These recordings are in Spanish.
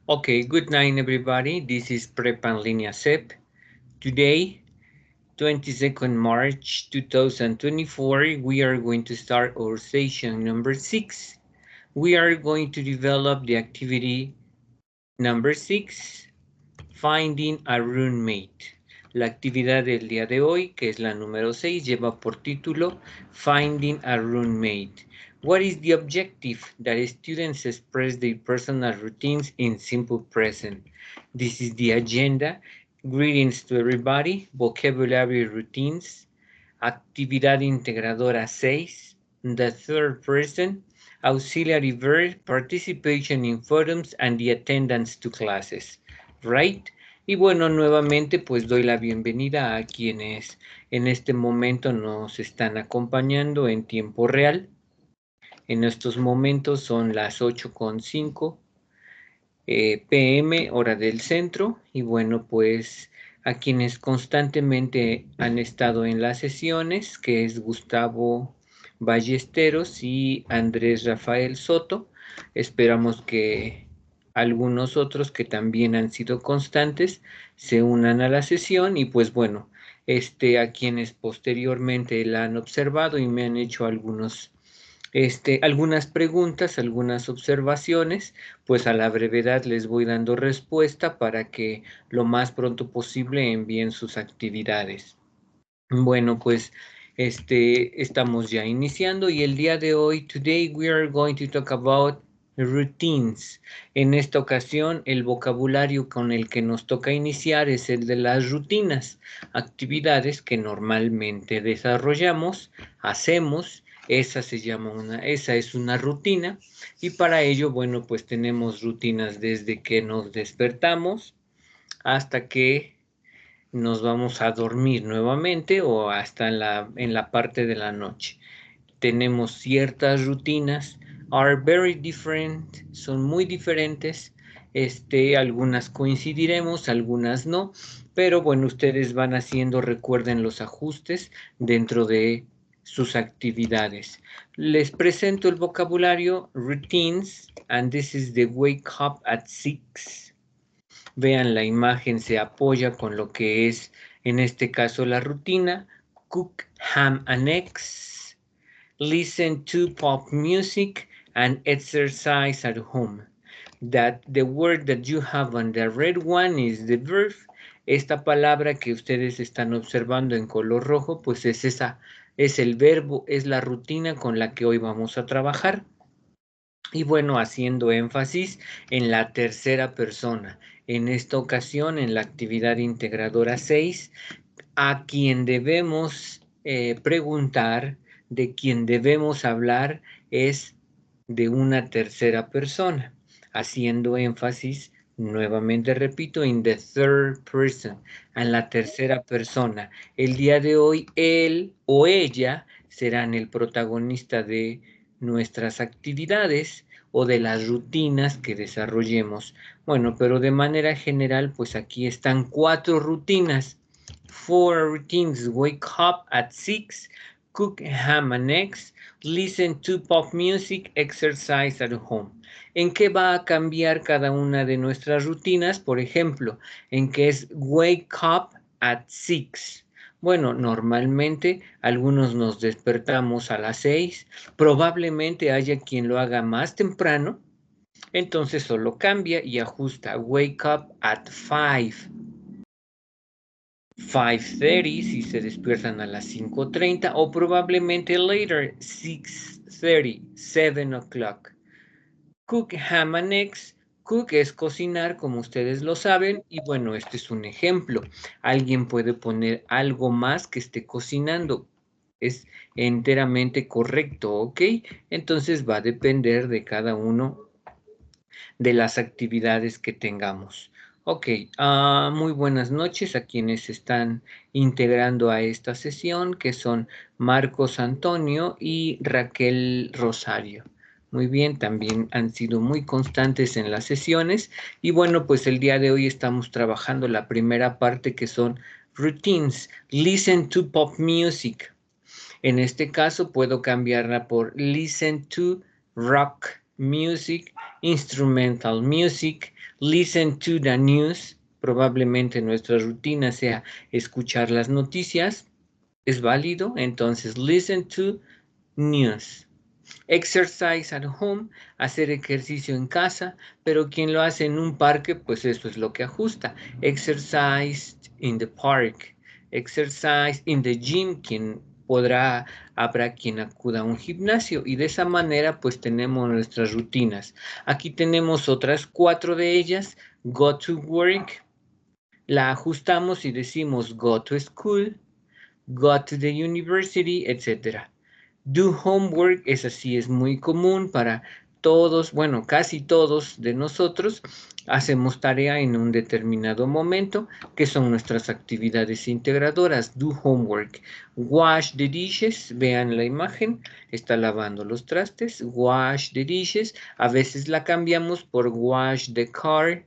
Okay, good night everybody. This is Prep en Línea CEP. Today, 22nd March 2024, we are going to start our session number 6. We are going to develop the activity number 6, Finding a Roommate. La actividad del día de hoy, que es la número 6, lleva por título Finding a Roommate. What is the objective? That students express their personal routines in simple present. This is the agenda. Greetings to everybody. Vocabulary routines. Actividad integradora 6. The third person. Auxiliary verb. Participation in forums and the attendance to classes. Right? Y bueno, nuevamente pues doy la bienvenida a quienes en este momento nos están acompañando en tiempo real. En estos momentos son las 8:05 p.m. hora del centro. Y bueno, pues a quienes constantemente han estado en las sesiones, que es Gustavo Ballesteros y Andrés Rafael Soto. Esperamos que algunos otros que también han sido constantes se unan a la sesión y pues bueno, a quienes posteriormente la han observado y me han hecho algunas preguntas, algunas observaciones, pues a la brevedad les voy dando respuesta para que lo más pronto posible envíen sus actividades. Bueno, pues estamos ya iniciando y el día de hoy, today we are going to talk about routines. En esta ocasión, el vocabulario con el que nos toca iniciar es el de las rutinas, actividades que normalmente desarrollamos, hacemos. Esa es una rutina y para ello, bueno, pues tenemos rutinas desde que nos despertamos hasta que nos vamos a dormir nuevamente o hasta en la parte de la noche. Tenemos ciertas rutinas, are very different, son muy diferentes. Algunas coincidiremos, algunas no, pero bueno, ustedes van haciendo, recuerden los ajustes dentro de sus actividades. Les presento el vocabulario routines, and this is the wake up at 6. Vean la imagen, se apoya con lo que es en este caso la rutina. Cook ham and eggs, listen to pop music and exercise at home. That the word that you have on the red one is the verb. Esta palabra que ustedes están observando en color rojo, pues es el verbo, es la rutina con la que hoy vamos a trabajar. Y bueno, haciendo énfasis en la tercera persona. En esta ocasión, en la actividad integradora 6, a quien debemos preguntar, de quien debemos hablar, es de una tercera persona. Haciendo énfasis, nuevamente repito, in the third person, en la tercera persona. El día de hoy, él o ella serán el protagonista de nuestras actividades o de las rutinas que desarrollemos. Bueno, pero de manera general, pues aquí están 4 rutinas. 4 routines: wake up at 6, cook ham and eggs, listen to pop music, exercise at home. ¿En qué va a cambiar cada una de nuestras rutinas? Por ejemplo, en que es wake up at 6. Bueno, normalmente algunos nos despertamos a las 6, probablemente haya quien lo haga más temprano, entonces solo cambia y ajusta wake up at 5. 5:30 si se despiertan a las 5:30 o probablemente later 6:30, 7 o'clock. Cook ham and eggs. Cook es cocinar, como ustedes lo saben, y bueno, este es un ejemplo. Alguien puede poner algo más que esté cocinando. Es enteramente correcto, ¿ok? Entonces va a depender de cada uno de las actividades que tengamos. Ok, muy buenas noches a quienes están integrando a esta sesión, que son Marcos Antonio y Raquel Rosario. Muy bien, también han sido muy constantes en las sesiones y bueno, pues el día de hoy estamos trabajando la primera parte que son routines. Listen to pop music. En este caso puedo cambiarla por listen to rock music instrumental music, listen to the news. Probablemente nuestra rutina sea escuchar las noticias. ¿Es válido? Entonces, listen to news. Exercise at home, hacer ejercicio en casa, pero quien lo hace en un parque, pues eso es lo que ajusta. Exercise in the park, exercise in the gym, habrá quien acuda a un gimnasio y de esa manera pues tenemos nuestras rutinas. Aquí tenemos otras 4 de ellas. Go to work, la ajustamos y decimos go to school, go to the university, etc. Do homework, es así, es muy común para todos, bueno, casi todos de nosotros hacemos tarea en un determinado momento, que son nuestras actividades integradoras. Do homework. Wash the dishes, vean la imagen, está lavando los trastes. Wash the dishes, a veces la cambiamos por wash the car,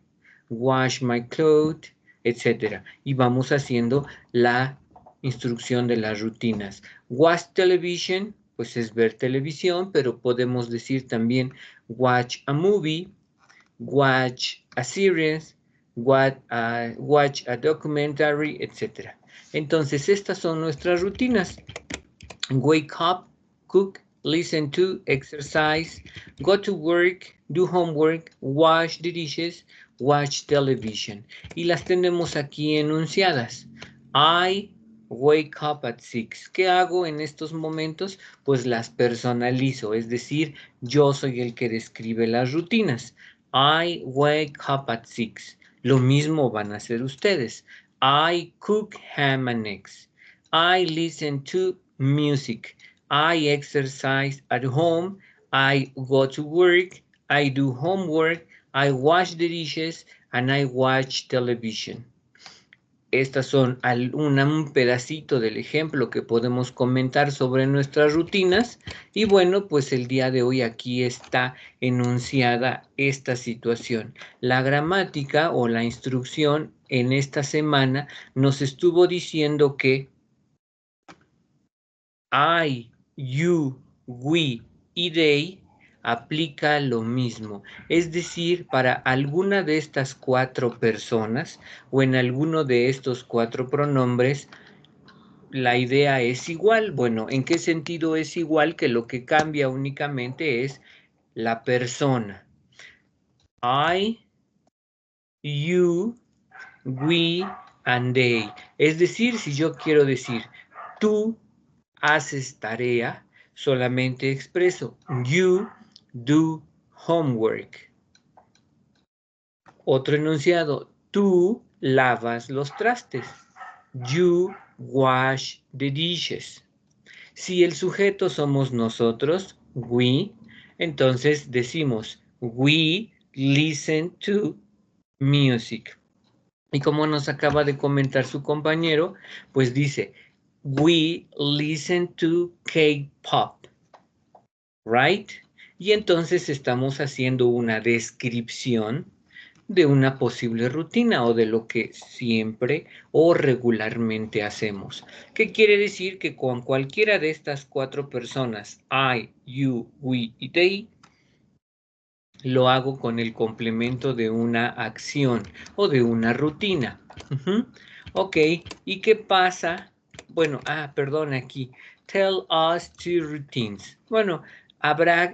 wash my clothes, etc. Y vamos haciendo la instrucción de las rutinas. Watch television, pues es ver televisión, pero podemos decir también watch a movie, watch a series, watch a documentary, etc. Entonces, estas son nuestras rutinas. Wake up, cook, listen to, exercise, go to work, do homework, wash the dishes, watch television. Y las tenemos aquí enunciadas. I wake up at 6. ¿Qué hago en estos momentos? Pues las personalizo, es decir, yo soy el que describe las rutinas. I wake up at 6. Lo mismo van a hacer ustedes. I cook ham and eggs. I listen to music. I exercise at home. I go to work. I do homework. I wash the dishes and I watch television. Estas son un pedacito del ejemplo que podemos comentar sobre nuestras rutinas. Y bueno, pues el día de hoy aquí está enunciada esta situación. La gramática o la instrucción en esta semana nos estuvo diciendo que I, you, we y they aplica lo mismo. Es decir, para alguna de estas 4 personas o en alguno de estos 4 pronombres, la idea es igual. Bueno, ¿en qué sentido es igual? Que lo que cambia únicamente es la persona. I, you, we and they. Es decir, si yo quiero decir tú haces tarea, solamente expreso you do homework. Otro enunciado, tú lavas los trastes. You wash the dishes. Si el sujeto somos nosotros, we, entonces decimos we listen to music. Y como nos acaba de comentar su compañero, pues dice we listen to K-pop, right? Y entonces estamos haciendo una descripción de una posible rutina o de lo que siempre o regularmente hacemos. ¿Qué quiere decir? Que con cualquiera de estas 4 personas, I, you, we y they, lo hago con el complemento de una acción o de una rutina. Ok, ¿y qué pasa? Bueno, perdón, aquí. Tell us 2 routines. Bueno,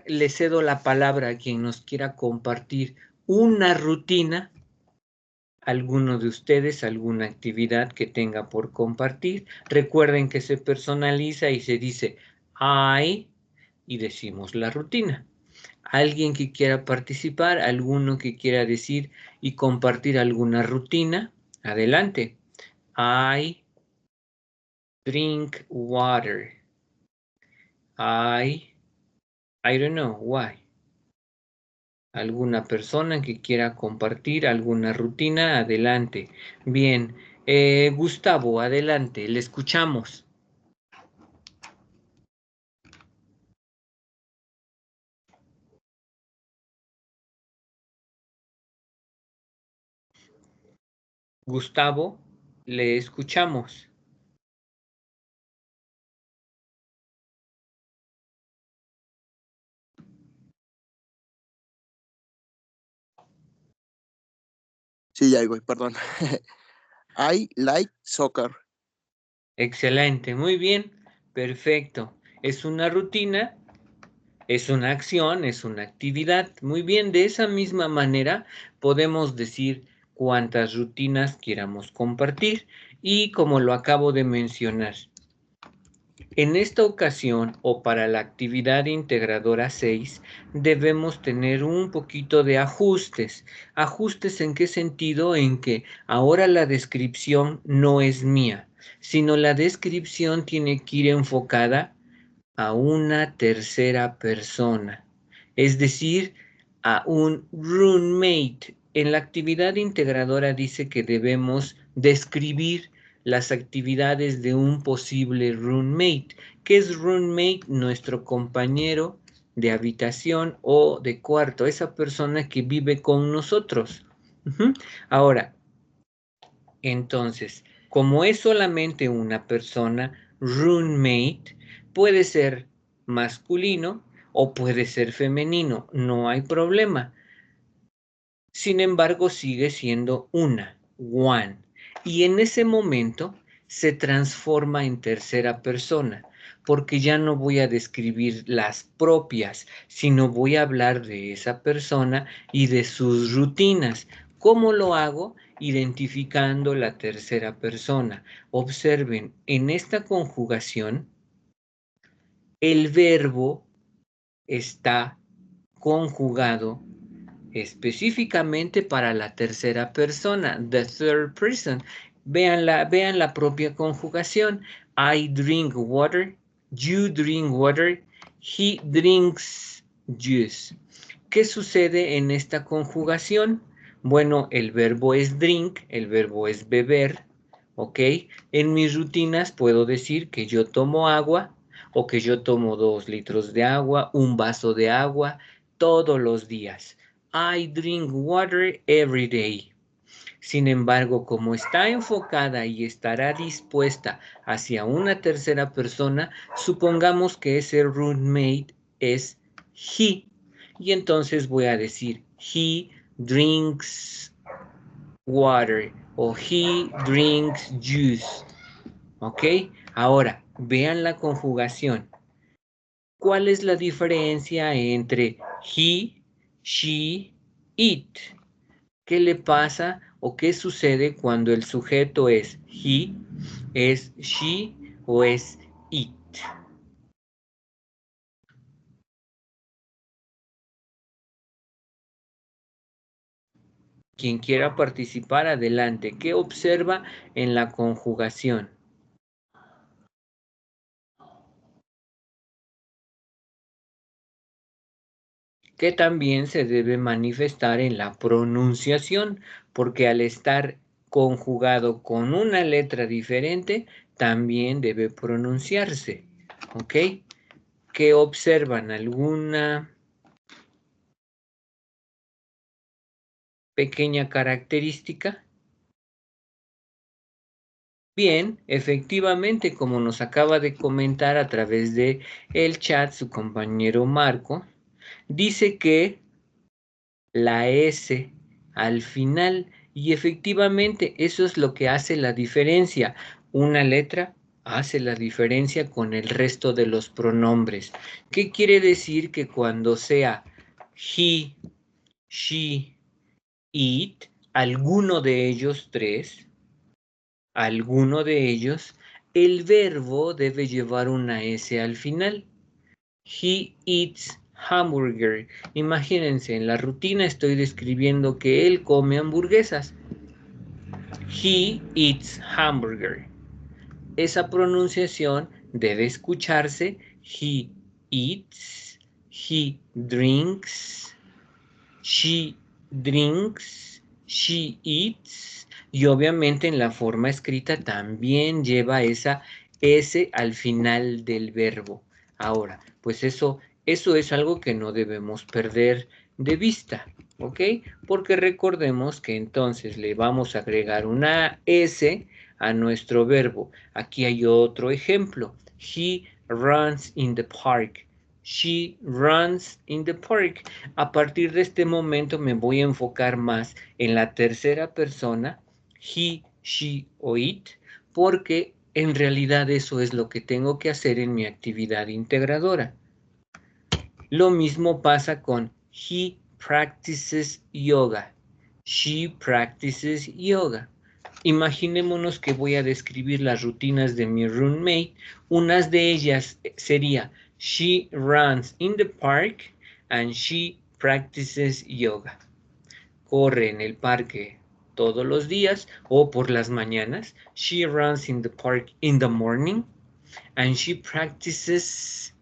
le cedo la palabra a quien nos quiera compartir una rutina, alguno de ustedes, alguna actividad que tenga por compartir. Recuerden que se personaliza y se dice I y decimos la rutina. Alguien que quiera participar, alguno que quiera decir y compartir alguna rutina, adelante. I drink water. I don't know why. ¿Alguna persona que quiera compartir alguna rutina? Adelante. Bien. Gustavo, adelante, le escuchamos. Gustavo, le escuchamos. Sí, ya voy, perdón. I like soccer. Excelente, muy bien, perfecto. Es una rutina, es una acción, es una actividad. Muy bien, de esa misma manera podemos decir cuántas rutinas queramos compartir y como lo acabo de mencionar. En esta ocasión o para la actividad integradora 6 debemos tener un poquito de ajustes. ¿Ajustes en qué sentido? En que ahora la descripción no es mía, sino la descripción tiene que ir enfocada a una tercera persona, es decir, a un roommate. En la actividad integradora dice que debemos describir las actividades de un posible roommate. ¿Qué es roommate? Nuestro compañero de habitación o de cuarto, esa persona que vive con nosotros. Ahora, entonces, como es solamente una persona, roommate puede ser masculino o puede ser femenino, no hay problema. Sin embargo, sigue siendo one. Y en ese momento se transforma en tercera persona, porque ya no voy a describir las propias, sino voy a hablar de esa persona y de sus rutinas. ¿Cómo lo hago? Identificando la tercera persona. Observen, en esta conjugación, el verbo está conjugado específicamente para la tercera persona, the third person. Vean la propia conjugación. I drink water, you drink water, he drinks juice. ¿Qué sucede en esta conjugación? Bueno, el verbo es drink, el verbo es beber, ¿ok? En mis rutinas puedo decir que yo tomo agua o que yo tomo 2 litros de agua, un vaso de agua todos los días. I drink water every day. Sin embargo, como está enfocada y estará dispuesta hacia una tercera persona, supongamos que ese roommate es he. Y entonces voy a decir, he drinks water o he drinks juice. ¿Ok? Ahora, vean la conjugación. ¿Cuál es la diferencia entre he, she, it? ¿Qué le pasa o qué sucede cuando el sujeto es he, es she o es it? Quien quiera participar, adelante. ¿Qué observa en la conjugación? Que también se debe manifestar en la pronunciación, porque al estar conjugado con una letra diferente, también debe pronunciarse. ¿Ok? ¿Qué observan? ¿Alguna pequeña característica? Bien, efectivamente, como nos acaba de comentar a través de el chat su compañero Marco, dice que la S al final, y efectivamente eso es lo que hace la diferencia. Una letra hace la diferencia con el resto de los pronombres. ¿Qué quiere decir? Que cuando sea he, she, it, alguno de ellos tres, el verbo debe llevar una S al final. He eats hamburger. Imagínense, en la rutina estoy describiendo que él come hamburguesas. He eats hamburger. Esa pronunciación debe escucharse. He eats, he drinks, she drinks, she eats. Y obviamente en la forma escrita también lleva esa S al final del verbo. Ahora, pues eso es algo que no debemos perder de vista, ¿ok? Porque recordemos que entonces le vamos a agregar una S a nuestro verbo. Aquí hay otro ejemplo. He runs in the park. She runs in the park. A partir de este momento me voy a enfocar más en la tercera persona, he, she o it, porque en realidad eso es lo que tengo que hacer en mi actividad integradora. Lo mismo pasa con he practices yoga. She practices yoga. Imaginémonos que voy a describir las rutinas de mi roommate. Unas de ellas sería she runs in the park and she practices yoga. Corre en el parque todos los días o por las mañanas. She runs in the park in the morning and she practices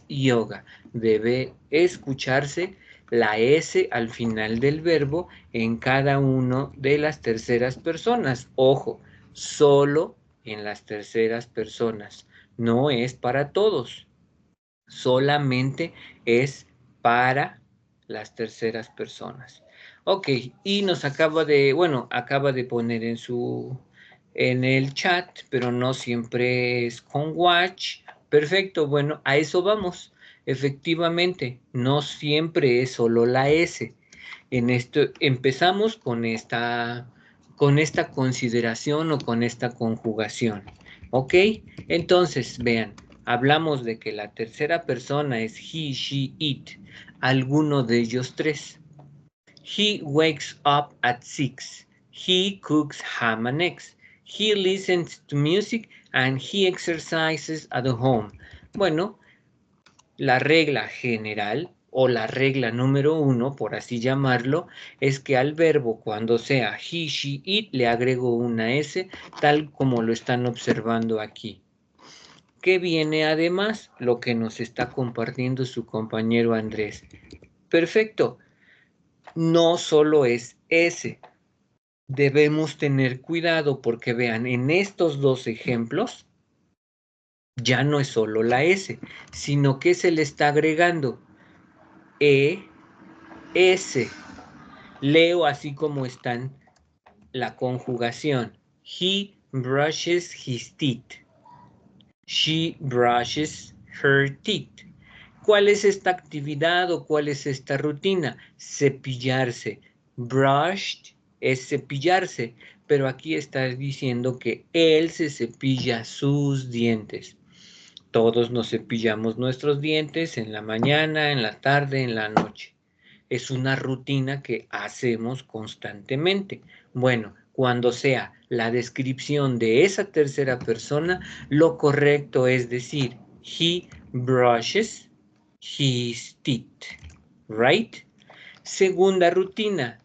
yoga. Debe escucharse la S al final del verbo en cada una de las terceras personas. Ojo, solo en las terceras personas. No es para todos. Solamente es para las terceras personas. Ok, y nos acaba de poner en el chat, pero no siempre es con watch. Perfecto, bueno, a eso vamos. Efectivamente, no siempre es solo la S. En esto empezamos con esta consideración o con esta conjugación. ¿Ok? Entonces, vean, hablamos de que la tercera persona es he, she, it. Alguno de ellos tres. He wakes up at 6. He cooks ham and eggs. He listens to music and he exercises at home. Bueno, la regla general o la regla número 1, por así llamarlo, es que al verbo cuando sea he, she, it, le agrego una S, tal como lo están observando aquí. ¿Qué viene además? Lo que nos está compartiendo su compañero Andrés. Perfecto. No solo es S. Debemos tener cuidado porque vean, en estos dos ejemplos ya no es solo la S, sino que se le está agregando S. Leo así como están la conjugación. He brushes his teeth. She brushes her teeth. ¿Cuál es esta actividad o cuál es esta rutina? Cepillarse. Brushed es cepillarse, pero aquí está diciendo que él se cepilla sus dientes. Todos nos cepillamos nuestros dientes en la mañana, en la tarde, en la noche. Es una rutina que hacemos constantemente. Bueno, cuando sea la descripción de esa tercera persona, lo correcto es decir, he brushes his teeth, right? Segunda rutina,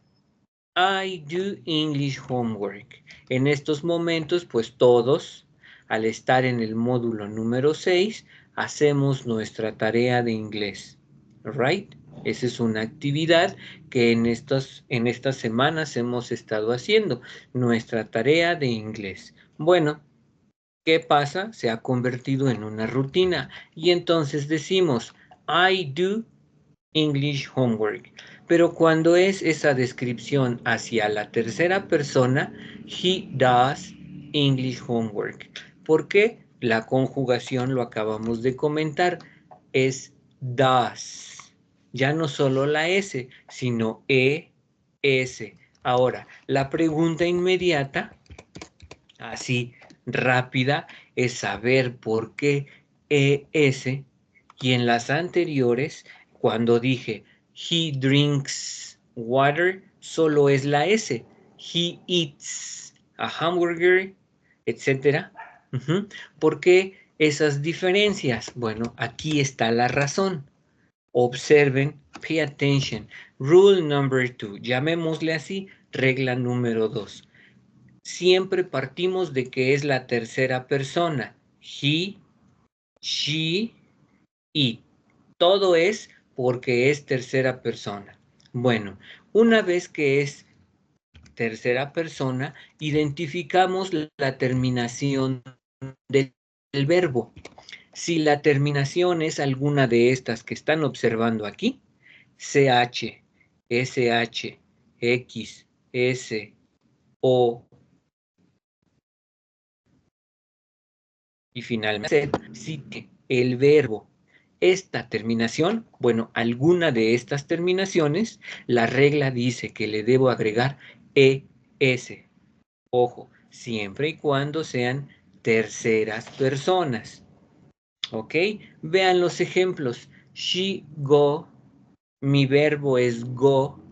I do English homework. En estos momentos, pues todos, al estar en el módulo número 6, hacemos nuestra tarea de inglés, right? Esa es una actividad que en estas semanas hemos estado haciendo, nuestra tarea de inglés. Bueno, ¿qué pasa? Se ha convertido en una rutina y entonces decimos, I do English homework. Pero cuando es esa descripción hacia la tercera persona, he does English homework. ¿Por qué? La conjugación lo acabamos de comentar, es does. Ya no solo la S, sino ES. Ahora, la pregunta inmediata, así rápida, es saber por qué ES y en las anteriores, cuando dije he drinks water, solo es la S. He eats a hamburger, etc. ¿Por qué esas diferencias? Bueno, aquí está la razón. Observen, pay attention. Rule number 2, llamémosle así, regla número 2. Siempre partimos de que es la tercera persona. He, she, it. Todo es porque es tercera persona. Bueno, una vez que es tercera persona, identificamos la terminación del verbo. Si la terminación es alguna de estas que están observando aquí, CH, SH, X, S, O y finalmente si el verbo esta terminación, bueno, alguna de estas terminaciones, la regla dice que le debo agregar ES. Ojo, siempre y cuando sean terceras personas. ¿Ok? Vean los ejemplos. She, go, mi verbo es go,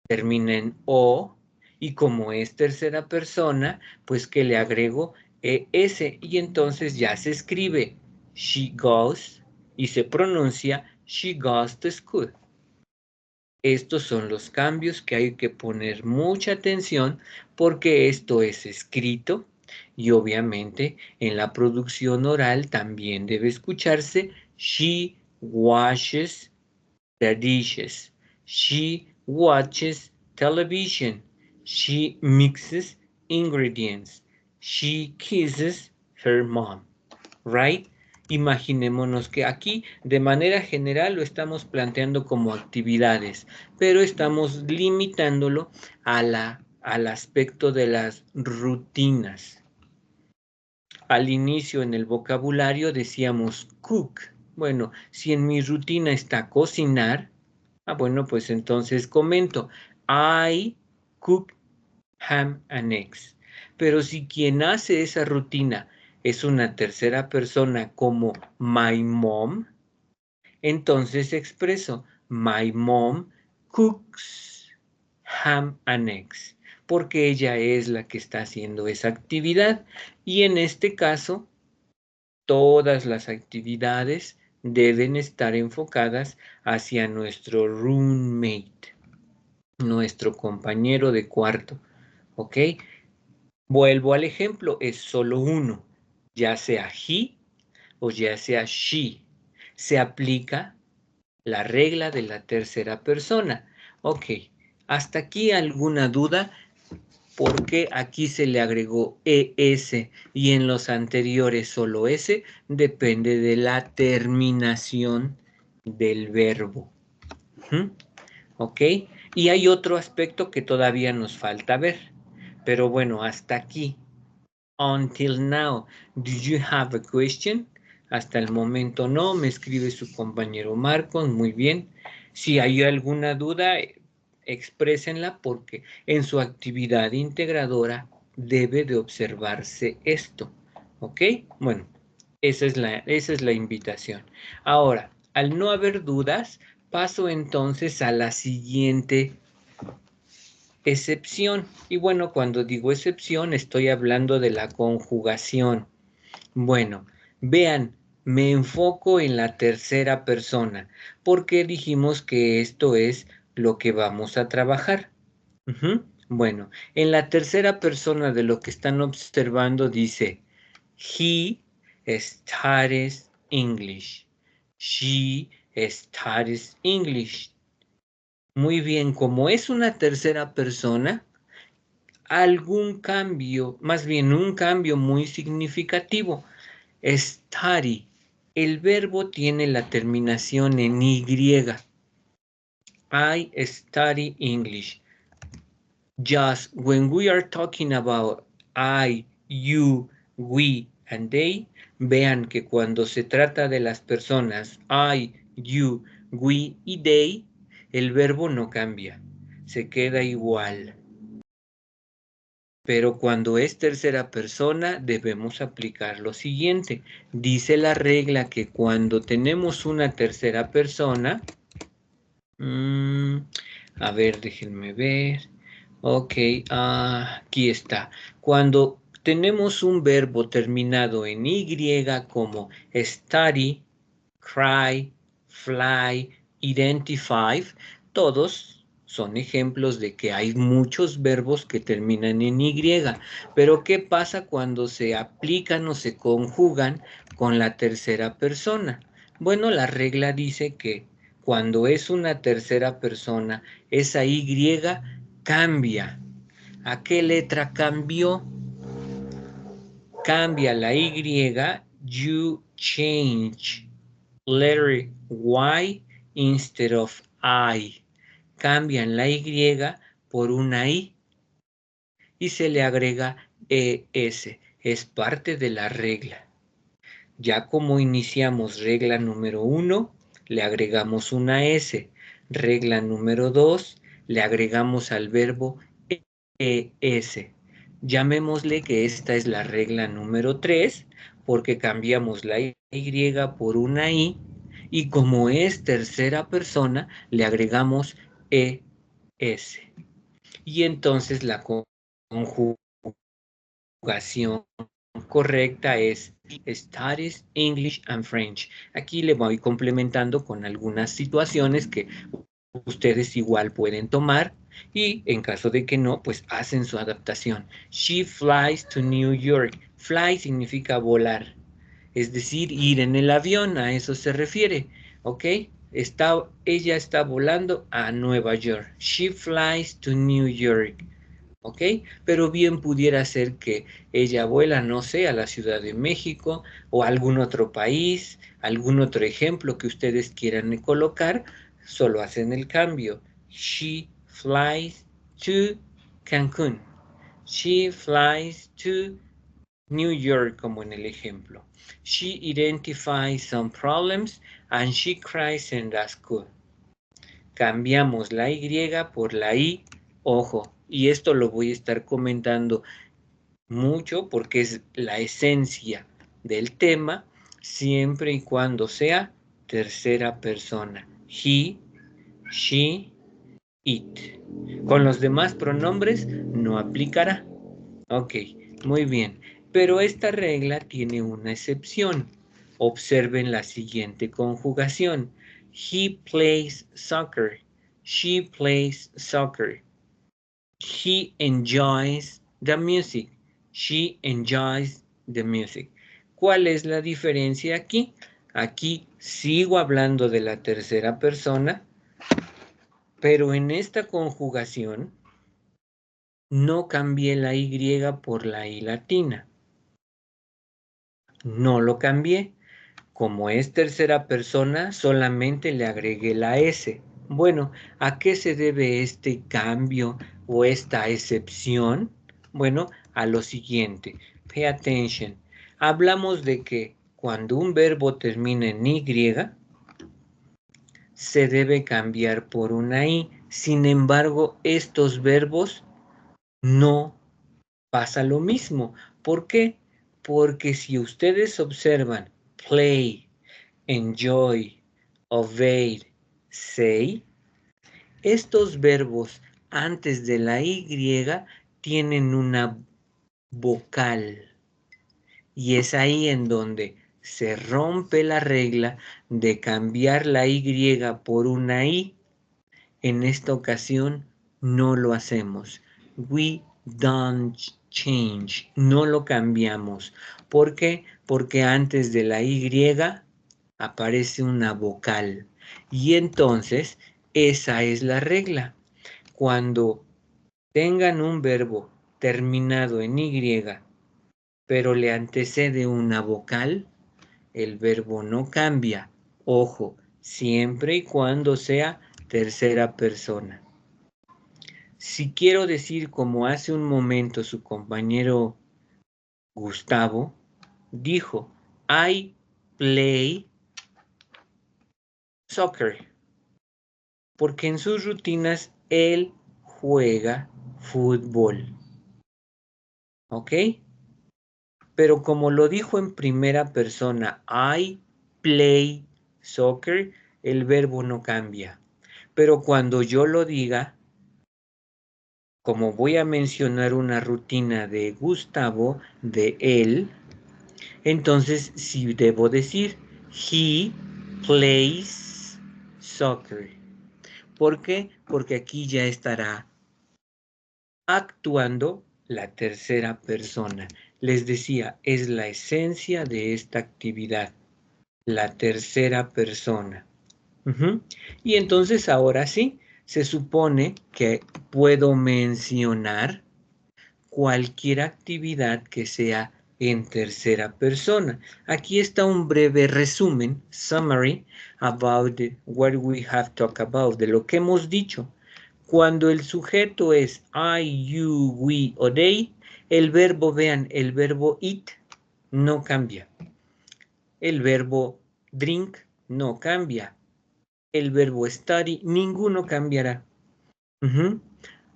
termina en o, y como es tercera persona, pues que le agrego ES, y entonces ya se escribe she goes, y se pronuncia she goes to school. Estos son los cambios que hay que poner mucha atención porque esto es escrito y obviamente en la producción oral también debe escucharse she washes the dishes, she watches television, she mixes ingredients, she kisses her mom, right? Imaginémonos que aquí de manera general lo estamos planteando como actividades, pero estamos limitándolo al aspecto de las rutinas. Al inicio en el vocabulario decíamos cook. Bueno, si en mi rutina está cocinar, bueno, pues entonces comento, I cook ham and eggs. Pero si quien hace esa rutina es una tercera persona como my mom, entonces expreso my mom cooks ham and eggs, porque ella es la que está haciendo esa actividad y en este caso todas las actividades deben estar enfocadas hacia nuestro roommate, nuestro compañero de cuarto, ¿ok? Vuelvo al ejemplo, es solo uno, ya sea he o ya sea she. Se aplica la regla de la tercera persona. Ok, ¿hasta aquí alguna duda? Porque aquí se le agregó ES y en los anteriores solo S, depende de la terminación del verbo. ¿Ok? Y hay otro aspecto que todavía nos falta ver. Pero bueno, hasta aquí. Until now, do you have a question? Hasta el momento no, me escribe su compañero Marcos, muy bien. Si hay alguna duda, exprésenla porque en su actividad integradora debe de observarse esto. ¿Ok? Bueno, esa es la invitación. Ahora, al no haber dudas, paso entonces a la siguiente excepción. Y bueno, cuando digo excepción, estoy hablando de la conjugación. Bueno, vean, me enfoco en la tercera persona, porque dijimos que esto es lo que vamos a trabajar. Bueno, en la tercera persona de lo que están observando dice, he studies English. She studies English. Muy bien, como es una tercera persona, algún cambio, más bien un cambio muy significativo. Study. El verbo tiene la terminación en Y. I study English. Just when we are talking about I, you, we, and they, vean que cuando se trata de las personas I, you, we y they, el verbo no cambia, se queda igual. Pero cuando es tercera persona debemos aplicar lo siguiente. Dice la regla que cuando tenemos una tercera persona, a ver, déjenme ver. Ok, aquí está. Cuando tenemos un verbo terminado en Y como study, cry, fly, identify, todos son ejemplos de que hay muchos verbos que terminan en Y. Pero ¿qué pasa cuando se aplican o se conjugan con la tercera persona? Bueno, la regla dice que cuando es una tercera persona, esa Y cambia. ¿A qué letra cambió? Cambia la Y, you change letter Y instead of I. Cambian la Y por una I y se le agrega ES. Es parte de la regla. Ya como iniciamos regla número 1, le agregamos una S. Regla número 2, le agregamos al verbo ES. Llamémosle que esta es la regla número 3, porque cambiamos la Y por una I, y como es tercera persona, le agregamos ES. Y entonces la conjugación correcta es Studies English and French. Aquí le voy complementando con algunas situaciones que ustedes igual pueden tomar y en caso de que no, pues hacen su adaptación. She flies to New York. Fly significa volar, es decir, ir en el avión, a eso se refiere, ¿ok? Ella está volando a Nueva York. She flies to New York. ¿Ok? Pero bien pudiera ser que ella vuela, no sé, a la Ciudad de México o a algún otro país, algún otro ejemplo que ustedes quieran colocar, solo hacen el cambio. She flies to Cancún. She flies to New York, como en el ejemplo. She identifies some problems and she cries in the school. Cambiamos la Y por la I, ojo, y esto lo voy a estar comentando mucho porque es la esencia del tema, siempre y cuando sea tercera persona. He, she, it. Con los demás pronombres no aplicará. Ok, muy bien. Pero esta regla tiene una excepción. Observen la siguiente conjugación. He plays soccer. She plays soccer. He enjoys the music. She enjoys the music. ¿Cuál es la diferencia aquí? Aquí sigo hablando de la tercera persona, pero en esta conjugación no cambié la Y por la I latina. No lo cambié. Como es tercera persona, solamente le agregué la S. Bueno, ¿a qué se debe este cambio o esta excepción? Bueno, a lo siguiente. Pay attention. Hablamos de que cuando un verbo termina en Y, se debe cambiar por una I. Sin embargo, estos verbos no pasa lo mismo. ¿Por qué? Porque si ustedes observan play, enjoy, obey, say, estos verbos antes de la Y tienen una vocal y es ahí en donde se rompe la regla de cambiar la Y por una I. En esta ocasión no lo hacemos. We don't change. No lo cambiamos. ¿Por qué? Porque antes de la Y aparece una vocal. Y entonces, esa es la regla. Cuando tengan un verbo terminado en Y, pero le antecede una vocal, el verbo no cambia. Ojo, siempre y cuando sea tercera persona. Si quiero decir, como hace un momento su compañero Gustavo dijo, I play soccer, porque en sus rutinas él juega fútbol. ¿Ok? Pero como lo dijo en primera persona, I play soccer, el verbo no cambia. Pero cuando yo lo diga, como voy a mencionar una rutina de Gustavo, de él, entonces sí debo decir, he plays soccer. ¿Por qué? Porque aquí ya estará actuando la tercera persona. Les decía, es la esencia de esta actividad, la tercera persona. Y entonces ahora sí, se supone que puedo mencionar cualquier actividad que sea en tercera persona. Aquí está un breve resumen, summary, about what we have talked about, de lo que hemos dicho. Cuando el sujeto es I, you, we o they, el verbo, vean, el verbo it no cambia. El verbo drink no cambia. El verbo study, ninguno cambiará.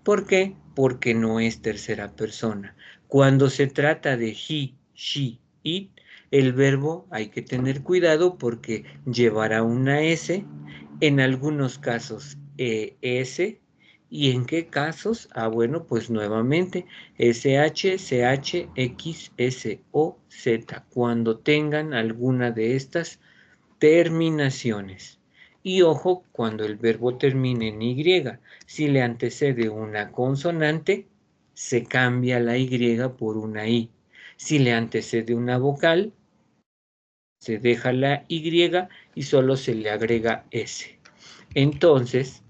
¿Por qué? Porque no es tercera persona. Cuando se trata de he, she, it, el verbo hay que tener cuidado porque llevará una S, en algunos casos ES, y en qué casos, bueno, pues nuevamente SH, CH, X, S, O, Z, cuando tengan alguna de estas terminaciones. Y ojo, cuando el verbo termine en Y, si le antecede una consonante, se cambia la Y por una I. Si le antecede una vocal, se deja la Y y solo se le agrega S. Entonces,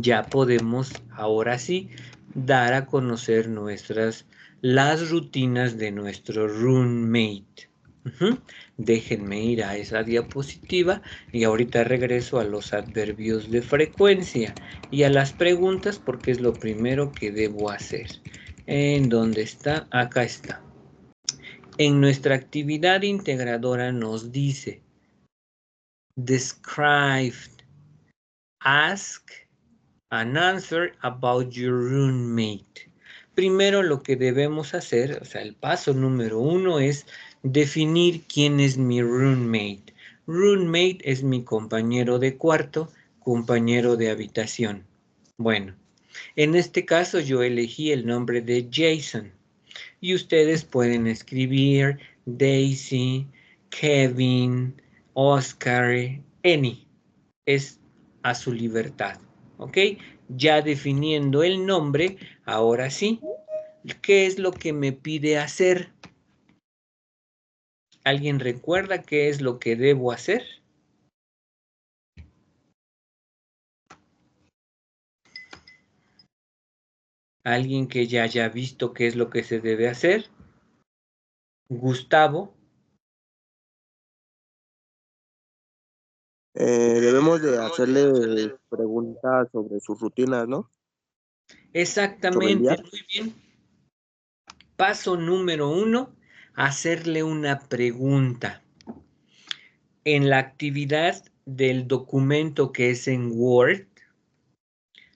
ya podemos, ahora sí, dar a conocer las rutinas de nuestro roommate. Déjenme ir a esa diapositiva y ahorita regreso a los adverbios de frecuencia y a las preguntas porque es lo primero que debo hacer. ¿En dónde está? Acá está. En nuestra actividad integradora nos dice describe, ask and answer about your roommate. Primero lo que debemos hacer, o sea, el paso número 1 es definir quién es mi roommate. Roommate es mi compañero de cuarto, compañero de habitación. Bueno, en este caso yo elegí el nombre de Jason y ustedes pueden escribir Daisy, Kevin, Oscar, any. Es a su libertad. ¿Ok? Ya definiendo el nombre, ahora sí, ¿qué es lo que me pide hacer? ¿Alguien recuerda qué es lo que debo hacer? ¿Alguien que ya haya visto qué es lo que se debe hacer? Gustavo. Debemos de hacerle preguntas sobre sus rutinas, ¿no? Sobre el Exactamente, día. muy bien. Paso número 1, hacerle una pregunta. En la actividad del documento que es en Word,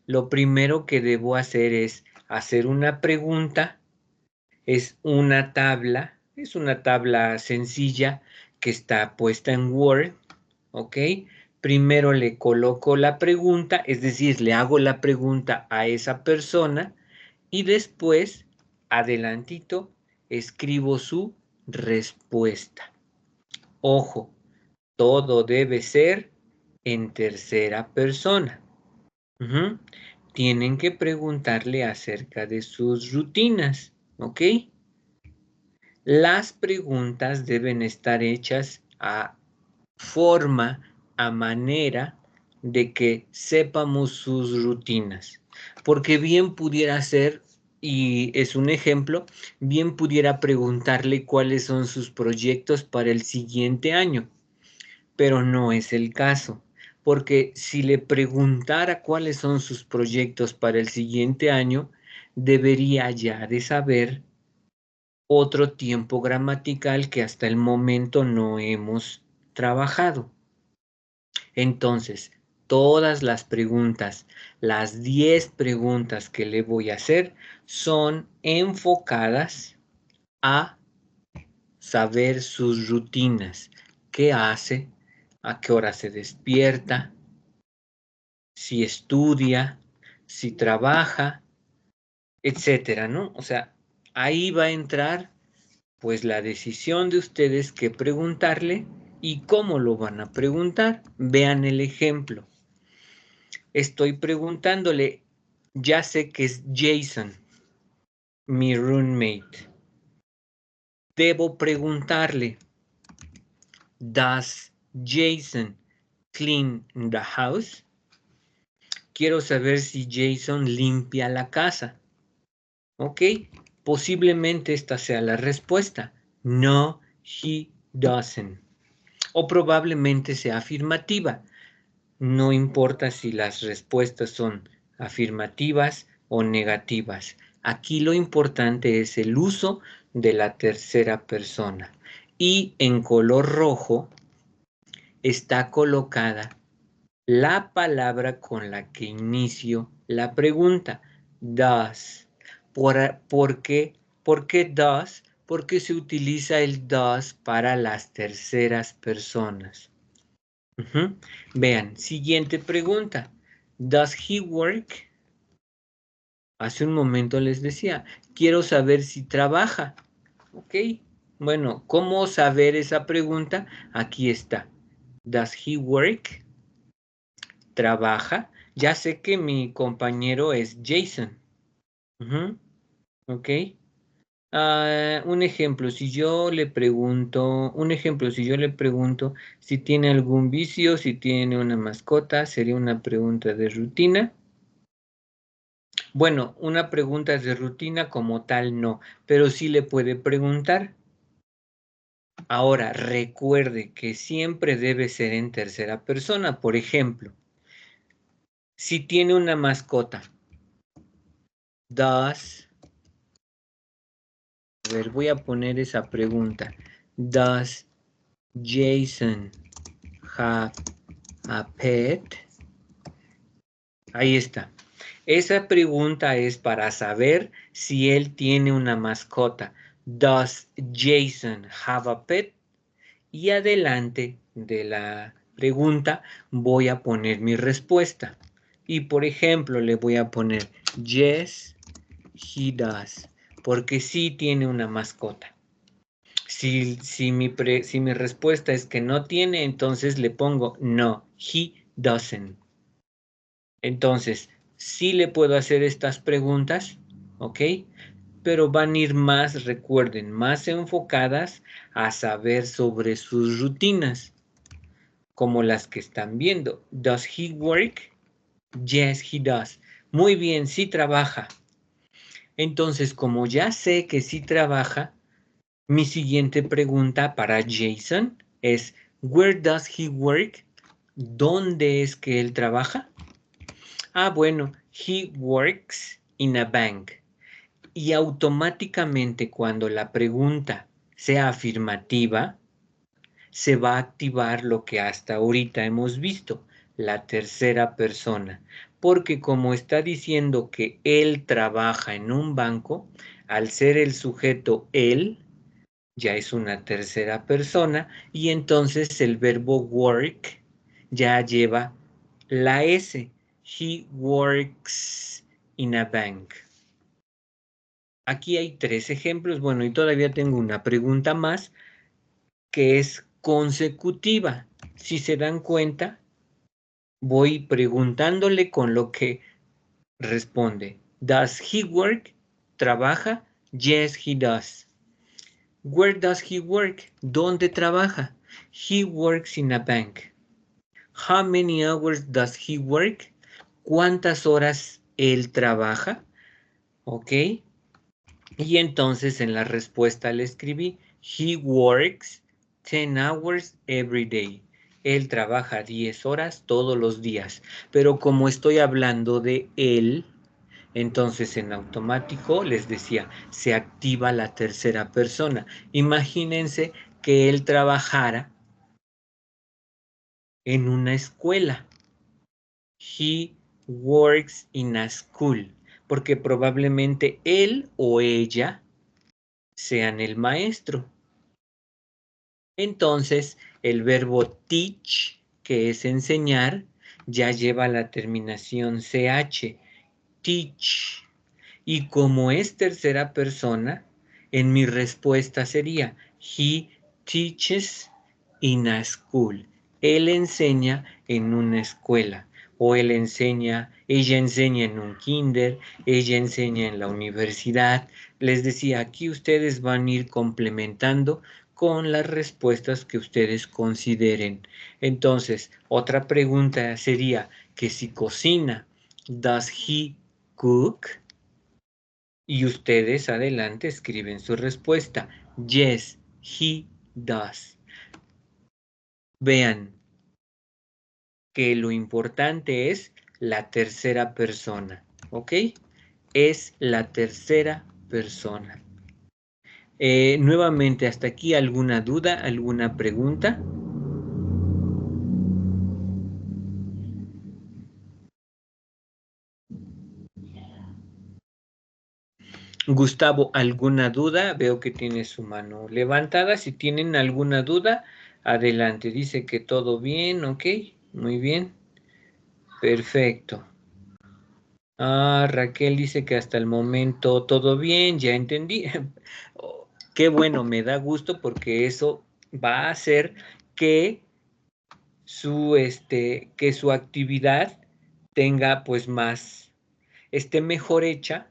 lo primero que debo hacer es hacer una pregunta. Es una tabla sencilla que está puesta en Word, ¿ok? Primero le coloco la pregunta, es decir, le hago la pregunta a esa persona y después, adelantito, escribo su respuesta. Ojo, todo debe ser en tercera persona. Tienen que preguntarle acerca de sus rutinas, ¿ok? Las preguntas deben estar hechas a forma, a manera de que sepamos sus rutinas. Porque bien pudiera ser, y es un ejemplo, bien pudiera preguntarle cuáles son sus proyectos para el siguiente año, pero no es el caso. Porque si le preguntara cuáles son sus proyectos para el siguiente año, debería ya de saber otro tiempo gramatical que hasta el momento no hemos trabajado. Entonces, todas las preguntas, las 10 preguntas que le voy a hacer son enfocadas a saber sus rutinas. ¿Qué hace? ¿A qué hora se despierta? Si estudia, si trabaja, etcétera, ¿no? O sea, ahí va a entrar pues la decisión de ustedes que preguntarle y cómo lo van a preguntar. Vean el ejemplo. Estoy preguntándole, ya sé que es Jason, mi roommate. Debo preguntarle, ¿Does Jason clean the house? Quiero saber si Jason limpia la casa. ¿Ok? Posiblemente esta sea la respuesta. No, he doesn't. O probablemente sea afirmativa. No importa si las respuestas son afirmativas o negativas. Aquí lo importante es el uso de la tercera persona. y en color rojo está colocada la palabra con la que inicio la pregunta. Does. ¿Por qué? ¿Por qué does? Porque se utiliza el does para las terceras personas. Vean, siguiente pregunta. Does he work? Hace un momento les decía, quiero saber si trabaja. Ok, bueno, ¿cómo saber esa pregunta? Aquí está. Does he work? ¿Trabaja? Ya sé que mi compañero es Jason. Ok. Un ejemplo, si yo le pregunto, si tiene algún vicio, si tiene una mascota, sería una pregunta de rutina. Bueno, una pregunta de rutina como tal no, pero sí le puede preguntar. Ahora, recuerde que siempre debe ser en tercera persona. Por ejemplo, si tiene una mascota, does, a ver, voy a poner esa pregunta. Does Jason have a pet? Ahí está. Esa pregunta es para saber si él tiene una mascota. Does Jason have a pet? Y adelante de la pregunta voy a poner mi respuesta. Y por ejemplo le voy a poner yes, he does. Porque sí tiene una mascota. Si mi respuesta es que no tiene, entonces le pongo no, he doesn't. Entonces, sí le puedo hacer estas preguntas, ¿ok? Pero van a ir más, recuerden, más enfocadas a saber sobre sus rutinas, como las que están viendo. Does he work? Yes, he does. Muy bien, sí trabaja. Entonces, como ya sé que sí trabaja, mi siguiente pregunta para Jason es, where does he work? ¿Dónde es que él trabaja? Bueno, he works in a bank. Y automáticamente cuando la pregunta sea afirmativa, se va a activar lo que hasta ahorita hemos visto, la tercera persona. Porque como está diciendo que él trabaja en un banco, al ser el sujeto él, ya es una tercera persona y entonces el verbo work ya lleva la S. He works in a bank. Aquí hay 3 ejemplos. Bueno, y todavía tengo una pregunta más que es consecutiva. Si se dan cuenta, voy preguntándole con lo que responde. Does he work? ¿Trabaja? Yes, he does. Where does he work? ¿Dónde trabaja? He works in a bank. How many hours does he work? ¿Cuántas horas él trabaja? ¿Ok? Y entonces en la respuesta le escribí, he works 10 hours every day. Él trabaja 10 horas todos los días. Pero como estoy hablando de él, entonces en automático les decía, se activa la tercera persona. Imagínense que él trabajara en una escuela. He works in a school. Porque probablemente él o ella sean el maestro. Entonces, el verbo teach, que es enseñar, ya lleva la terminación ch. Teach. Y como es tercera persona, en mi respuesta sería, he teaches in a school. Él enseña en una escuela. O ella enseña en un kinder, ella enseña en la universidad. Les decía, aquí ustedes van a ir complementando con las respuestas que ustedes consideren. Entonces, otra pregunta sería que si cocina, does he cook? Y ustedes adelante escriben su respuesta. Yes, he does. Vean que lo importante es la tercera persona, ¿ok? Es la tercera persona. Nuevamente, hasta aquí, ¿alguna duda, alguna pregunta? Gustavo, ¿alguna duda? Veo que tiene su mano levantada. Si tienen alguna duda, adelante. Dice que todo bien, ok. Muy bien. Perfecto. Raquel dice que hasta el momento todo bien, ya entendí. Oh, qué bueno, me da gusto porque eso va a hacer que su actividad tenga pues esté mejor hecha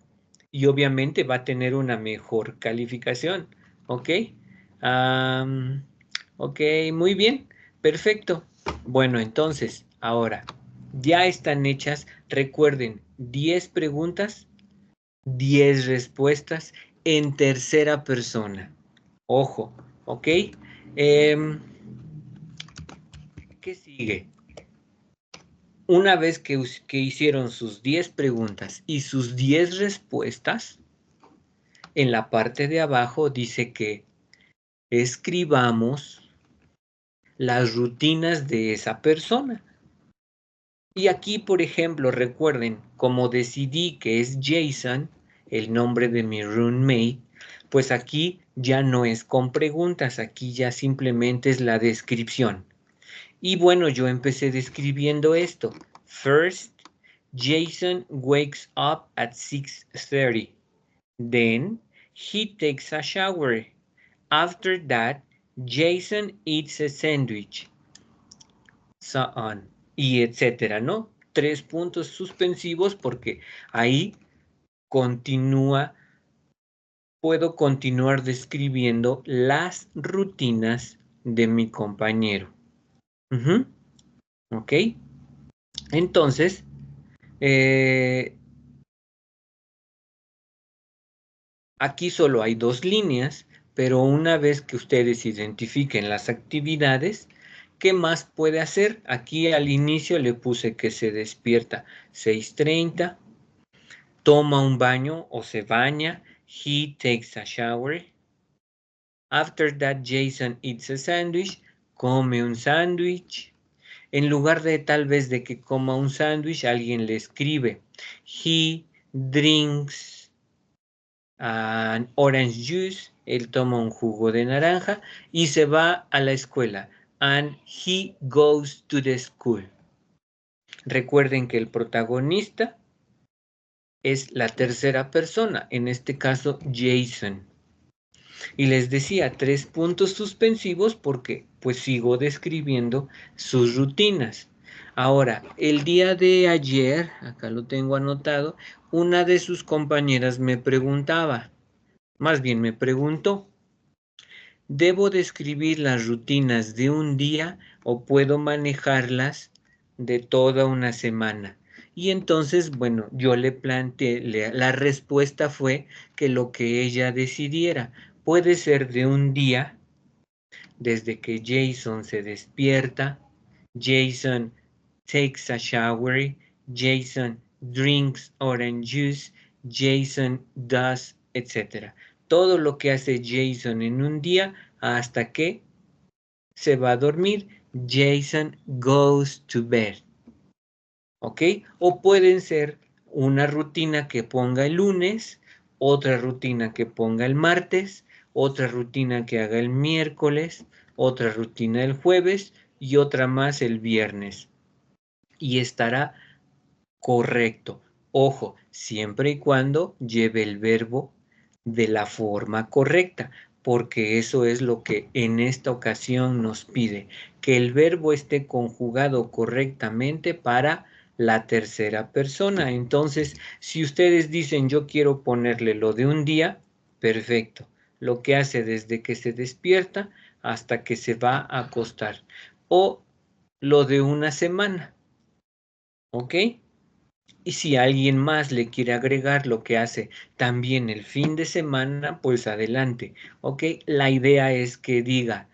y obviamente va a tener una mejor calificación, ¿ok? Ok, muy bien, perfecto. Bueno, entonces, ahora, ya están hechas, recuerden, 10 preguntas, 10 respuestas en tercera persona. Ojo, ¿ok? ¿Qué sigue? Una vez que hicieron sus 10 preguntas y sus 10 respuestas, en la parte de abajo dice que escribamos las rutinas de esa persona. Y aquí, por ejemplo, recuerden, como decidí que es Jason, el nombre de mi roommate, pues aquí ya no es con preguntas, aquí ya simplemente es la descripción. Y bueno, yo empecé describiendo esto. First, Jason wakes up at 6:30. Then, he takes a shower. After that, Jason eats a sandwich. So on. Y etcétera, ¿no? 3 puntos suspensivos porque ahí puedo continuar describiendo las rutinas de mi compañero. ¿Ok? Entonces, aquí solo hay 2 líneas, pero una vez que ustedes identifiquen las actividades, ¿qué más puede hacer? Aquí al inicio le puse que se despierta 6:30, toma un baño o se baña, he takes a shower. After that, Jason eats a sandwich, come un sándwich. En lugar de tal vez de que coma un sándwich, alguien le escribe, he drinks an orange juice, él toma un jugo de naranja y se va a la escuela. And he goes to the school. Recuerden que el protagonista es la tercera persona, en este caso Jason. Y les decía 3 puntos suspensivos porque pues sigo describiendo sus rutinas. Ahora, el día de ayer, acá lo tengo anotado, una de sus compañeras me preguntaba, más bien me preguntó, ¿debo describir las rutinas de un día o puedo manejarlas de toda una semana? Y entonces, bueno, yo le planteé, la respuesta fue que lo que ella decidiera puede ser de un día, desde que Jason se despierta, Jason takes a shower, Jason drinks orange juice, Jason does, etc. Todo lo que hace Jason en un día hasta que se va a dormir, Jason goes to bed. ¿Ok? O pueden ser una rutina que ponga el lunes, otra rutina que ponga el martes, otra rutina que haga el miércoles, otra rutina el jueves y otra más el viernes. Y estará correcto. Ojo, siempre y cuando lleve el verbo de la forma correcta, porque eso es lo que en esta ocasión nos pide, que el verbo esté conjugado correctamente para la tercera persona. Entonces, si ustedes dicen yo quiero ponerle lo de un día, perfecto. Lo que hace desde que se despierta hasta que se va a acostar. O lo de una semana. ¿Ok? Y si alguien más le quiere agregar lo que hace también el fin de semana, pues adelante. ¿Ok? La idea es que diga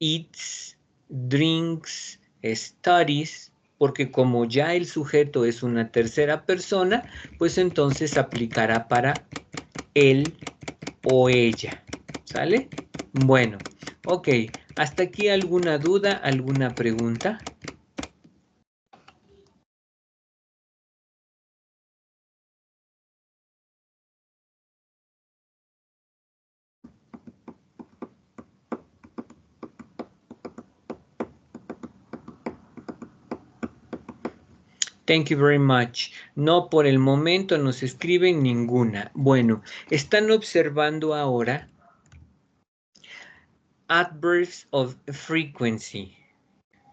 eats, drinks, studies, porque como ya el sujeto es una tercera persona, pues entonces aplicará para él o ella. ¿Sale? Bueno, ok. ¿Hasta aquí alguna duda, alguna pregunta? Thank you very much. No, por el momento nos escriben ninguna. Bueno, están observando ahora adverbs of frequency.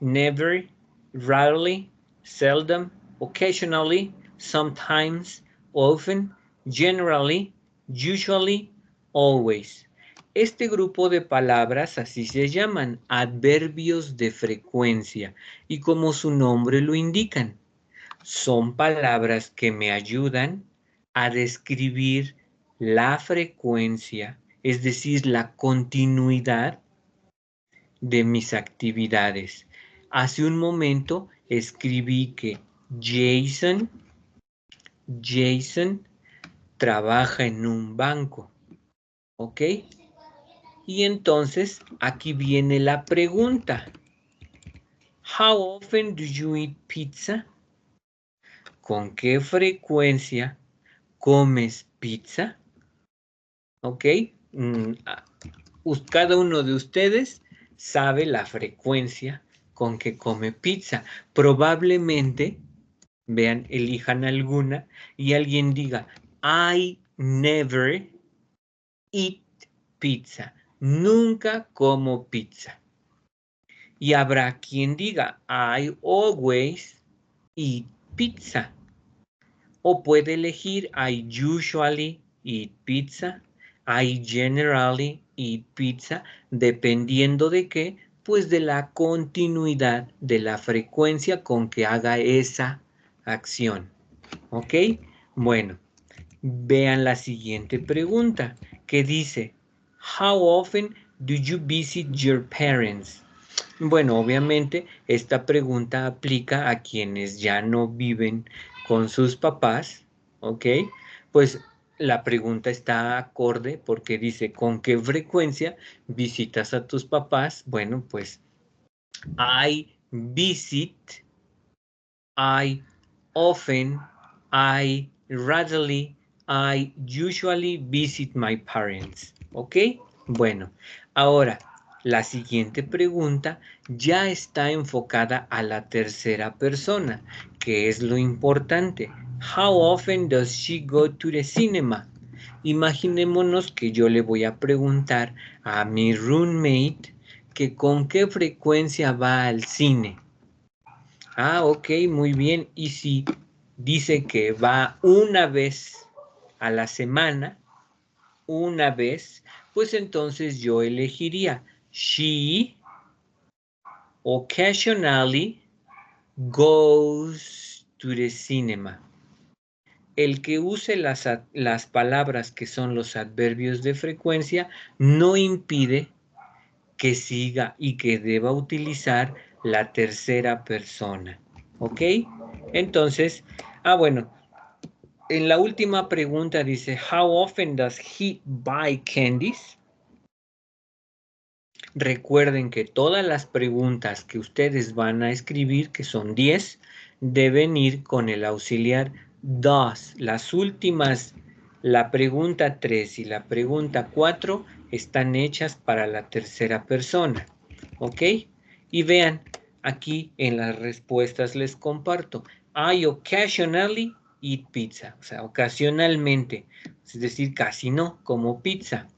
Never, rarely, seldom, occasionally, sometimes, often, generally, usually, always. Este grupo de palabras así se llaman, adverbios de frecuencia, y como su nombre lo indican, son palabras que me ayudan a describir la frecuencia, es decir, la continuidad de mis actividades. Hace un momento escribí que Jason trabaja en un banco, ¿ok? Y entonces aquí viene la pregunta. How often do you eat pizza? ¿Con qué frecuencia comes pizza? ¿Ok? Cada uno de ustedes sabe la frecuencia con que come pizza. Probablemente, vean, elijan alguna y alguien diga, I never eat pizza. Nunca como pizza. Y habrá quien diga, I always eat pizza. O puede elegir, I usually eat pizza. I generally eat pizza, dependiendo de qué, pues de la continuidad de la frecuencia con que haga esa acción. ¿Ok? Bueno, vean la siguiente pregunta que dice, How often do you visit your parents? Bueno, obviamente esta pregunta aplica a quienes ya no viven con sus papás, ¿ok? Pues la pregunta está acorde porque dice, ¿con qué frecuencia visitas a tus papás? Bueno, pues I visit, I often, I rarely, I usually visit my parents, ¿ok? Bueno, ahora la siguiente pregunta ya está enfocada a la tercera persona, que es lo importante. How often does she go to the cinema? Imaginémonos que yo le voy a preguntar a mi roommate que con qué frecuencia va al cine. Ah, ok, muy bien. Y si dice que va una vez a la semana, una vez, pues entonces yo elegiría she occasionally goes to the cinema. El que use las palabras que son los adverbios de frecuencia no impide que siga y que deba utilizar la tercera persona. ¿Ok? Entonces, bueno, en la última pregunta dice, How often does he buy candies? Recuerden que todas las preguntas que ustedes van a escribir, que son 10, deben ir con el auxiliar does. Las últimas, la pregunta 3 y la pregunta 4, están hechas para la tercera persona. ¿Ok? Y vean, aquí en las respuestas les comparto. I occasionally eat pizza. O sea, ocasionalmente. Es decir, casi no como pizza.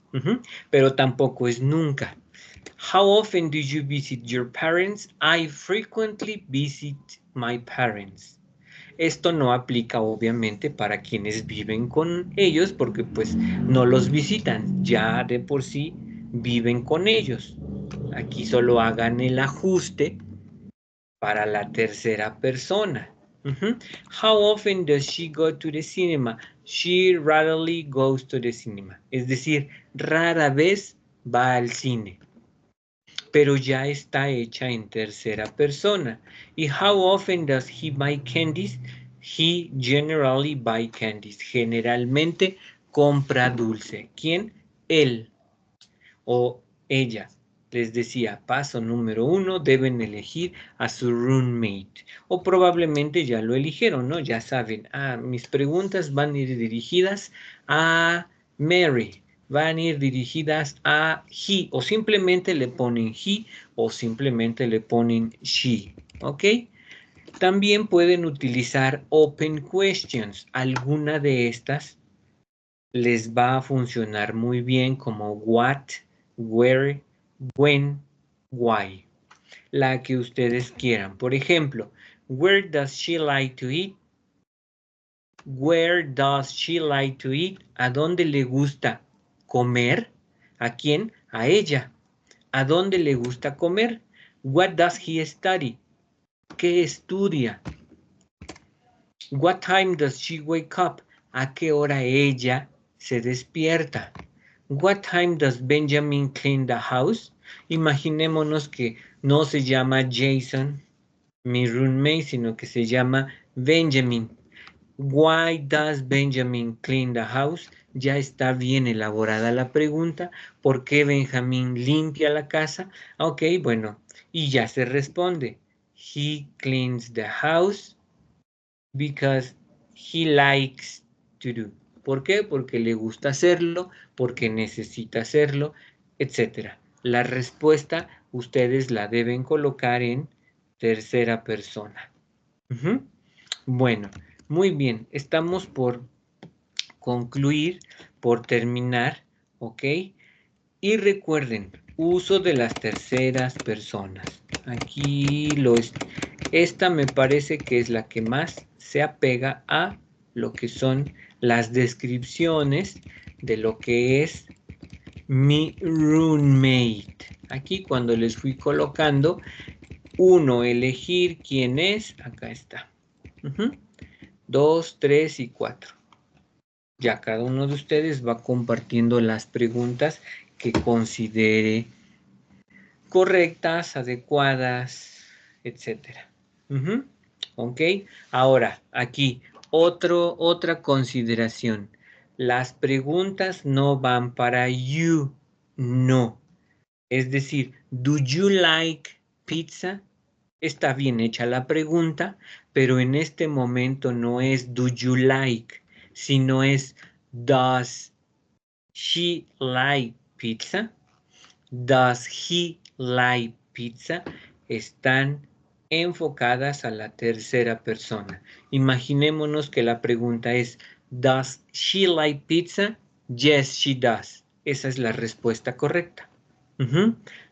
Pero tampoco es nunca. How often do you visit your parents? I frequently visit my parents. Esto no aplica obviamente para quienes viven con ellos porque pues no los visitan, ya de por sí viven con ellos. Aquí solo hagan el ajuste para la tercera persona. How often does she go to the cinema? She rarely goes to the cinema. Es decir, rara vez va al cine. Pero ya está hecha en tercera persona. ¿Y how often does he buy candies? He generally buy candies. Generalmente compra dulce. ¿Quién? Él. o ella. Les decía, paso número 1, deben elegir a su roommate. O probablemente ya lo eligieron, ¿no? Ya saben, mis preguntas van a ir dirigidas a Mary, van a ir dirigidas a he, o simplemente le ponen he, o simplemente le ponen she, ¿ok? También pueden utilizar open questions. Alguna de estas les va a funcionar muy bien como what, where, when, why. La que ustedes quieran. Por ejemplo, where does she like to eat? Where does she like to eat? ¿A dónde le gusta comer? ¿A quién? A ella. ¿A dónde le gusta comer? What does he study? ¿Qué estudia? What time does she wake up? ¿A qué hora ella se despierta? What time does Benjamin clean the house? Imaginémonos que no se llama Jason, mi roommate, sino que se llama Benjamin. Why does Benjamin clean the house? Ya está bien elaborada la pregunta. ¿Por qué Benjamin limpia la casa? Ok, bueno, y ya se responde. He cleans the house because he likes to do. ¿Por qué? Porque le gusta hacerlo, porque necesita hacerlo, etc. La respuesta ustedes la deben colocar en tercera persona. Bueno, muy bien, estamos por concluir, por terminar, ¿ok? Y recuerden, uso de las terceras personas. Aquí esta me parece que es la que más se apega a lo que son las descripciones de lo que es mi roommate. Aquí cuando les fui colocando, uno, elegir quién es, acá está. 2, 3 y 4. Ya cada uno de ustedes va compartiendo las preguntas que considere correctas, adecuadas, etcétera. Ok, ahora aquí otra consideración. Las preguntas no van para you, no. Es decir, do you like pizza? Está bien hecha la pregunta, pero en este momento no es do you like, sino es does she like pizza? Does he like pizza? Están enfocadas a la tercera persona. Imaginémonos que la pregunta es does she like pizza? Yes, she does. Esa es la respuesta correcta.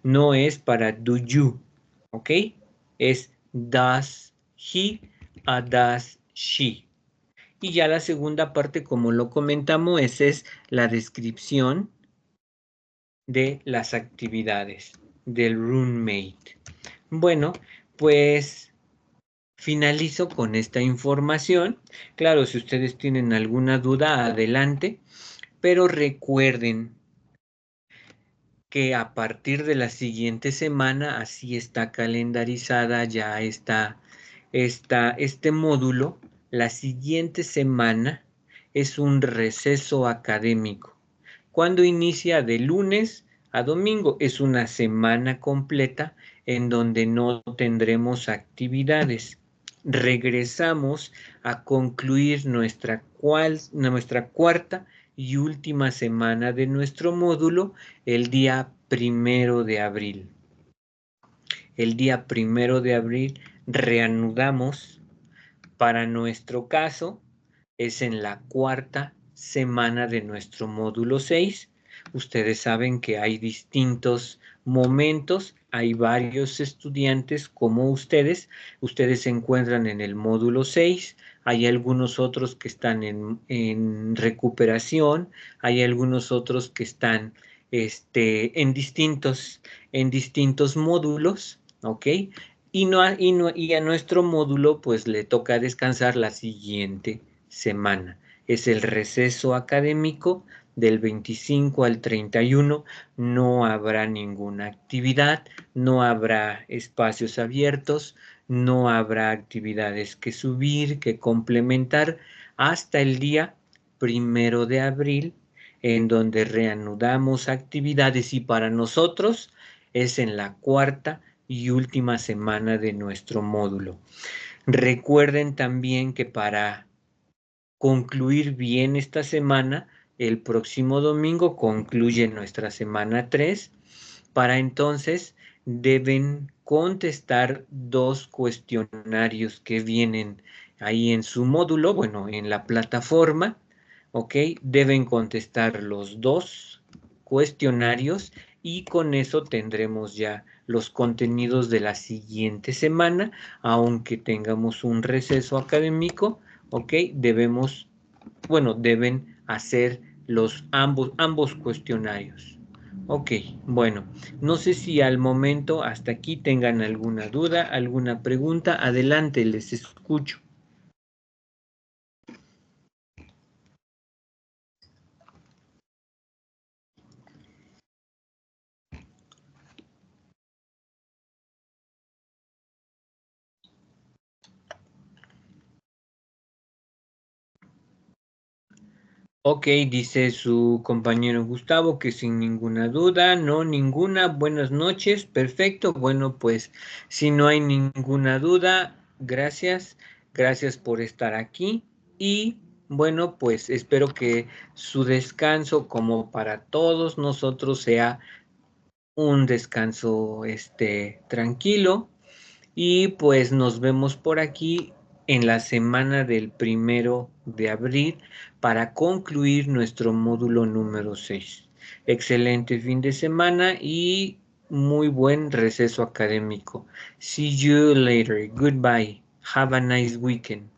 No es para do you, ¿ok? Es does he o does she. Y ya la segunda parte, como lo comentamos, es la descripción de las actividades del roommate. Bueno, pues finalizo con esta información. Claro, si ustedes tienen alguna duda, adelante, pero recuerden que a partir de la siguiente semana, así está calendarizada ya este módulo, la siguiente semana es un receso académico. Cuando inicia de lunes a domingo, es una semana completa en donde no tendremos actividades. Regresamos a concluir nuestra cuarta y última semana de nuestro módulo el día 1 de abril. El día 1 de abril reanudamos. Para nuestro caso, es en la cuarta semana de nuestro módulo 6. Ustedes saben que hay distintos momentos, hay varios estudiantes como ustedes. Ustedes se encuentran en el módulo 6, hay algunos otros que están en recuperación, hay algunos otros que están en distintos módulos, ¿ok? Y a nuestro módulo pues le toca descansar la siguiente semana. Es el receso académico del 25 al 31. No habrá ninguna actividad, no habrá espacios abiertos, no habrá actividades que subir, que complementar hasta el día 1 de abril, en donde reanudamos actividades y para nosotros es en la cuarta y última semana de nuestro módulo. Recuerden también que para concluir bien esta semana, el próximo domingo concluye nuestra semana 3. Para entonces deben contestar 2 cuestionarios que vienen ahí en su módulo, bueno, en la plataforma, ¿ok? Deben contestar los 2 cuestionarios y con eso tendremos ya los contenidos de la siguiente semana, aunque tengamos un receso académico, ¿ok? Deben hacer ambos cuestionarios. Ok, bueno, no sé si al momento hasta aquí tengan alguna duda, alguna pregunta. Adelante, les escucho. Ok, dice su compañero Gustavo que sin ninguna duda, no ninguna, buenas noches, perfecto. Bueno, pues si no hay ninguna duda, gracias por estar aquí y bueno, pues espero que su descanso como para todos nosotros sea un descanso tranquilo y pues nos vemos por aquí en la semana del 1 de abril para concluir nuestro módulo número 6. Excelente fin de semana y muy buen receso académico. See you later. Goodbye. Have a nice weekend.